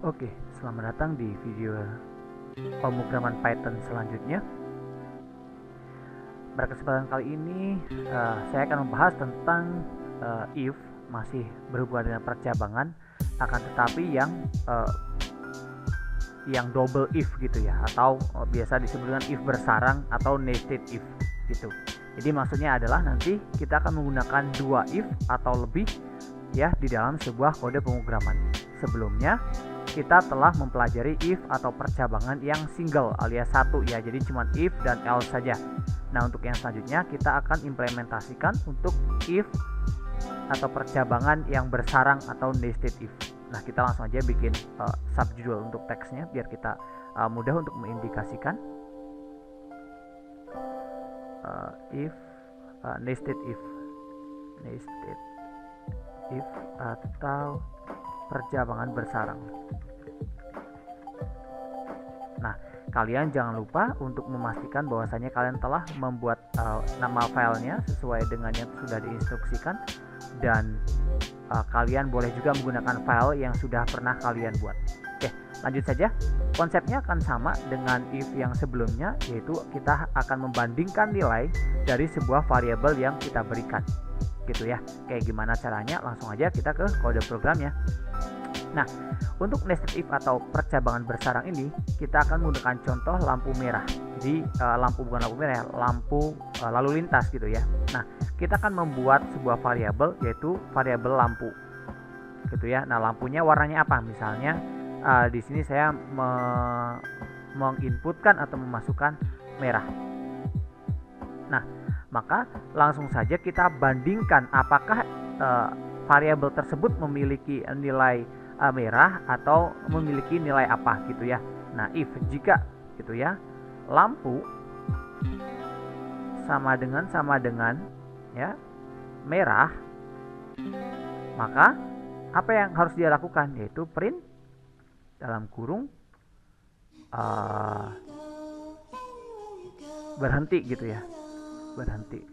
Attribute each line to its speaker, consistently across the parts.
Speaker 1: Oke, selamat datang di video pemrograman Python selanjutnya. Pada kesempatan kali ini, saya akan membahas tentang if, masih berhubungan dengan percabangan, akan tetapi yang double if gitu ya, atau biasa disebut dengan if bersarang atau nested if gitu. Jadi maksudnya adalah nanti kita akan menggunakan dua if atau lebih ya di dalam sebuah kode pemrograman. Sebelumnya kita telah mempelajari if atau percabangan yang single alias satu ya, jadi cuma if dan else saja. Nah, untuk yang selanjutnya kita akan implementasikan untuk if atau percabangan yang bersarang atau nested if. Nah, kita langsung aja bikin subjudul untuk teksnya biar kita mudah untuk mengindikasikan if nested if atau percabangan bersarang. Nah, kalian jangan lupa untuk memastikan bahwasanya kalian telah membuat nama filenya sesuai dengan yang sudah diinstruksikan, dan kalian boleh juga menggunakan file yang sudah pernah kalian buat. Oke, lanjut saja. Konsepnya akan sama dengan if yang sebelumnya, yaitu kita akan membandingkan nilai dari sebuah variabel yang kita berikan gitu ya. Kayak gimana caranya? Langsung aja kita ke kode programnya. Nah, untuk nested if atau percabangan bersarang ini kita akan menggunakan contoh lampu merah. Jadi bukan lampu merah, lampu lalu lintas gitu ya. Nah, kita akan membuat sebuah variabel, yaitu variabel lampu gitu ya. Nah, lampunya warnanya apa? Misalnya di sini saya menginputkan atau memasukkan merah. Nah, maka langsung saja kita bandingkan apakah variabel tersebut memiliki nilai merah atau memiliki nilai apa gitu ya. Nah, if jika gitu ya, lampu sama dengan ya merah, maka apa yang harus dia lakukan, yaitu print dalam kurung berhenti gitu ya, berhenti.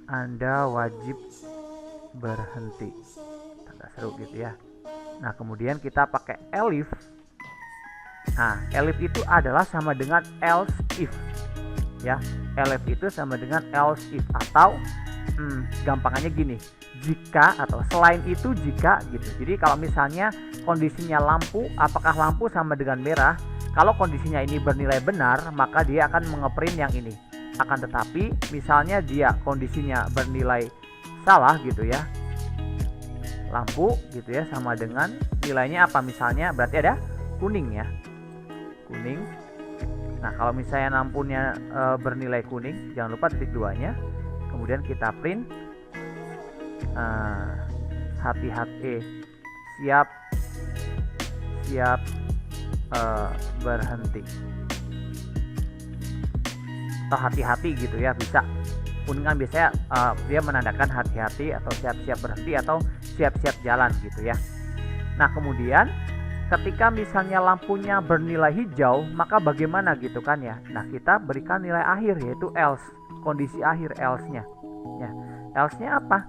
Speaker 1: Anda wajib berhenti, tanda seru gitu ya. Nah, kemudian kita pakai elif. Nah, elif itu adalah sama dengan else if ya. Elif itu sama dengan else if, atau gampangannya gini, jika atau selain itu jika gitu. Jadi kalau misalnya kondisinya lampu, apakah lampu sama dengan merah, kalau kondisinya ini bernilai benar, maka dia akan mengeprint yang ini. Akan tetapi misalnya dia kondisinya bernilai salah gitu ya, lampu gitu ya sama dengan nilainya apa, misalnya berarti ada kuning ya, kuning. Nah, kalau misalnya lampunya bernilai kuning, jangan lupa titik duanya, kemudian kita print hati-hati, siap berhenti, atau hati-hati gitu ya, bisa. Kuning kan biasanya dia menandakan hati-hati atau siap-siap berhenti atau siap-siap jalan gitu ya. Nah, kemudian ketika misalnya lampunya bernilai hijau, maka bagaimana gitu kan ya. Nah, kita berikan nilai akhir, yaitu else, kondisi akhir else-nya ya. Else-nya apa?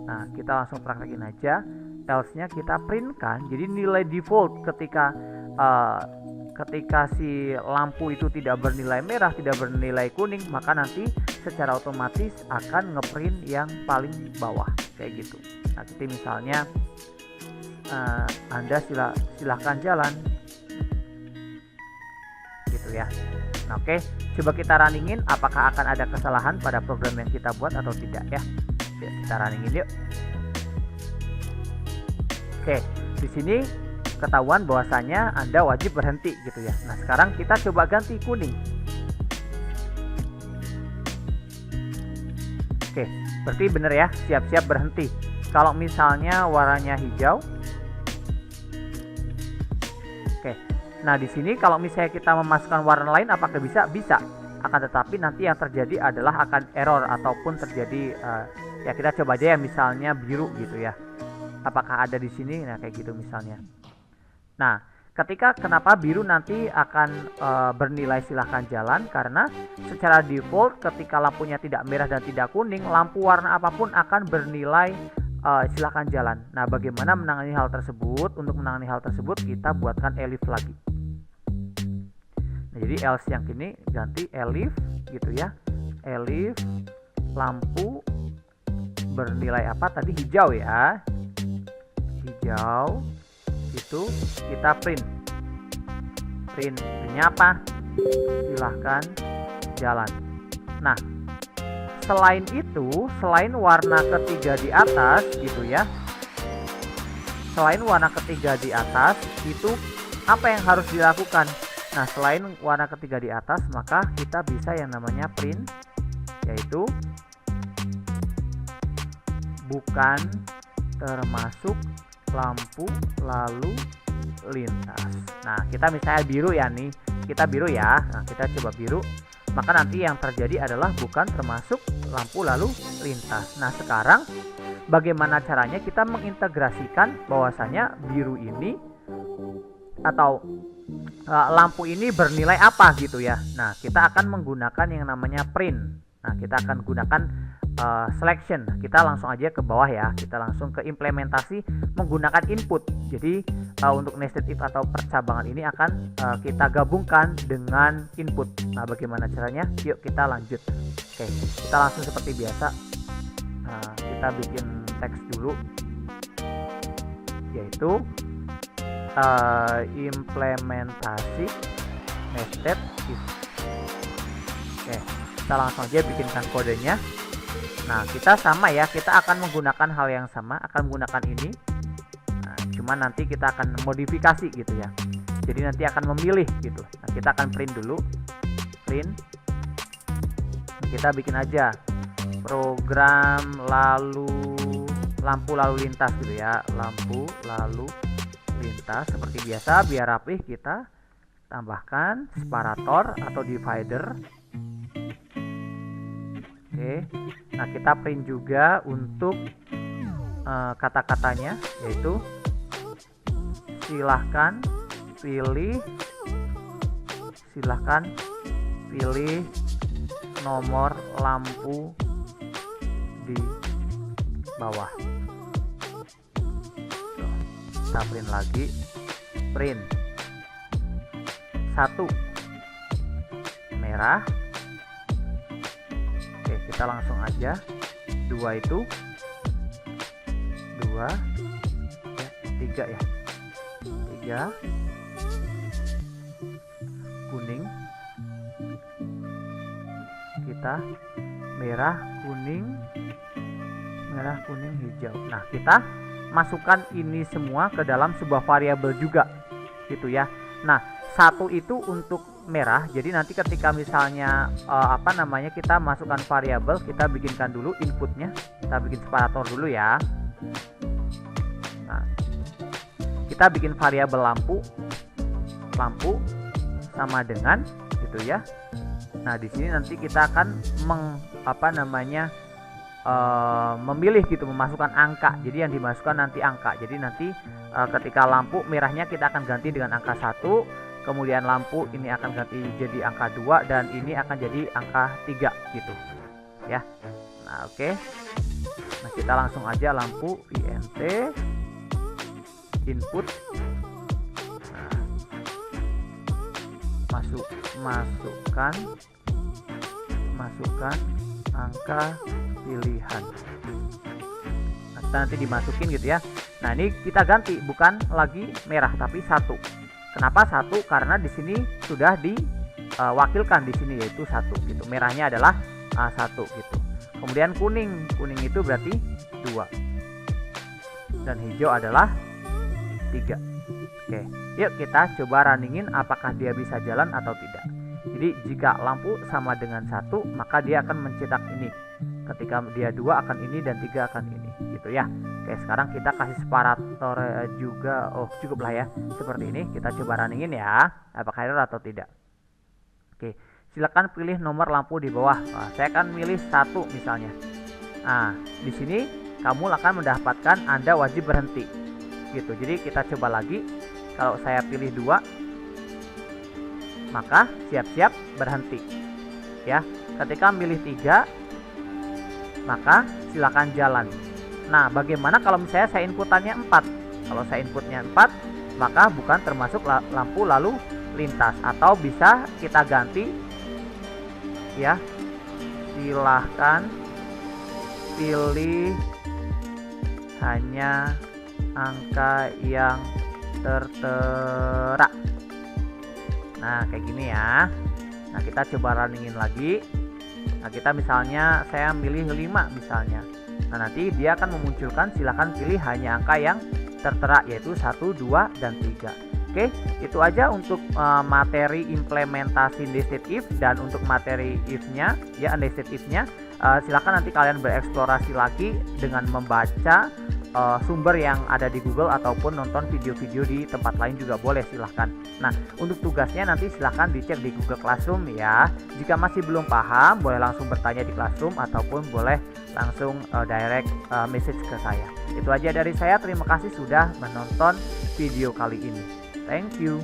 Speaker 1: Nah, kita langsung praktekin aja. Else-nya kita printkan, jadi nilai default ketika si lampu itu tidak bernilai merah, tidak bernilai kuning, maka nanti secara otomatis akan ngeprint yang paling bawah kayak gitu. Nah, jadi misalnya Anda silahkan jalan gitu ya. Nah, oke, coba kita runningin apakah akan ada kesalahan pada program yang kita buat atau tidak ya. Kita runningin yuk. Oke, di sini ketahuan bahwasanya Anda wajib berhenti gitu ya. Nah, sekarang kita coba ganti kuning. Oke, berarti bener ya, siap-siap berhenti. Kalau misalnya warnanya hijau, oke. Nah, di sini kalau misalnya kita memasukkan warna lain, apakah bisa? Bisa. Akan tetapi nanti yang terjadi adalah akan error ataupun terjadi ya, kita coba aja ya, misalnya biru gitu ya. Apakah ada di sini? Nah, kayak gitu misalnya. Nah, kenapa biru nanti akan bernilai silahkan jalan, karena secara default ketika lampunya tidak merah dan tidak kuning, lampu warna apapun akan bernilai silakan jalan. Nah, bagaimana menangani hal tersebut? Untuk menangani hal tersebut kita buatkan elif lagi. Nah, jadi else yang ini ganti elif gitu ya. Elif lampu bernilai apa tadi? Hijau ya. Hijau itu kita printnya apa? Silahkan jalan. Nah, selain itu, selain warna ketiga di atas gitu ya, selain warna ketiga di atas itu apa yang harus dilakukan? Nah, selain warna ketiga di atas, maka kita bisa yang namanya print, yaitu bukan termasuk lampu lalu lintas. Nah, kita misalnya biru ya nih, kita biru ya. Nah, kita coba biru, maka nanti yang terjadi adalah bukan termasuk lampu lalu lintas. Nah, sekarang bagaimana caranya kita mengintegrasikan bahwasanya biru ini atau lampu ini bernilai apa gitu ya. Nah, kita akan menggunakan yang namanya print. Nah, kita akan gunakan selection. Kita langsung aja ke bawah ya. Kita langsung ke implementasi menggunakan input. Jadi untuk nested if atau percabangan ini akan kita gabungkan dengan input. Nah, bagaimana caranya? Yuk kita lanjut. Oke, kita langsung seperti biasa. Kita bikin teks dulu, yaitu implementasi nested if. Oke, kita langsung aja bikinkan kodenya. Nah, kita sama ya, kita akan menggunakan hal yang sama, akan menggunakan ini. Nah, cuman nanti kita akan modifikasi gitu ya. Jadi nanti akan memilih gitu. Nah, kita akan print dulu. Print. Kita bikin aja program lampu lalu lintas gitu ya. Lampu lalu lintas seperti biasa, biar rapih kita tambahkan separator atau divider. Oke, nah kita print juga untuk kata-katanya, yaitu silahkan pilih nomor lampu di bawah. Kita print lagi, print 1 merah. Oke, kita langsung aja 2 itu 2 ya, 3 ya, 3 kuning, kita merah kuning hijau. Nah, kita masukkan ini semua ke dalam sebuah variabel juga gitu ya. Nah, 1 itu untuk merah. Jadi nanti ketika misalnya kita masukkan variabel, kita bikinkan dulu inputnya, kita bikin separator dulu ya. Nah, kita bikin variabel lampu sama dengan gitu ya. Nah, di sini nanti kita akan memilih gitu, memasukkan angka. Jadi yang dimasukkan nanti angka. Jadi nanti ketika lampu merahnya kita akan ganti dengan angka 1, kemudian lampu ini akan ganti jadi angka 2, dan ini akan jadi angka 3 gitu ya. Nah, oke. Nah, kita langsung aja lampu int input. Nah, masukkan angka pilihan. Nah, kita nanti dimasukin gitu ya. Nah, ini kita ganti, bukan lagi merah tapi 1. Kenapa 1? Karena di sini sudah diwakilkan di sini, yaitu 1 gitu. Merahnya adalah 1 gitu. Kemudian kuning itu berarti 2. Dan hijau adalah 3. Oke, yuk kita coba runningin apakah dia bisa jalan atau tidak. Jadi jika lampu sama dengan 1, maka dia akan mencetak ini. Ketika dia 2 akan ini, dan 3 akan ini gitu ya. Oke, sekarang kita kasih separator juga. Oh, cukup lah ya. Seperti ini, kita coba runningin ya, apakah error atau tidak. Oke, silakan pilih nomor lampu di bawah. Nah, saya akan milih 1 misalnya. Nah, di sini kamu akan mendapatkan Anda wajib berhenti gitu. Jadi kita coba lagi. Kalau saya pilih 2, maka siap-siap berhenti ya. Ketika milih 3, maka silakan jalan. Nah, bagaimana kalau misalnya saya inputannya 4? Kalau saya inputnya 4, maka bukan termasuk lampu lalu lintas. Atau bisa kita ganti ya, silahkan pilih hanya angka yang tertera. Nah, kayak gini ya. Nah, kita coba runningin lagi. Nah, kita misalnya saya milih 5 misalnya. Nah, nanti dia akan memunculkan silahkan pilih hanya angka yang tertera, yaitu 1, 2, dan 3. Oke, itu aja untuk materi implementasi nested if. Dan untuk materi if-nya ya, nested if-nya silahkan nanti kalian bereksplorasi lagi dengan membaca sumber yang ada di Google ataupun nonton video-video di tempat lain juga boleh, silahkan. Nah, untuk tugasnya nanti silahkan dicek di Google Classroom ya. Jika masih belum paham, boleh langsung bertanya di Classroom ataupun boleh langsung direct message ke saya. Itu aja dari saya, terima kasih sudah menonton video kali ini. Thank you.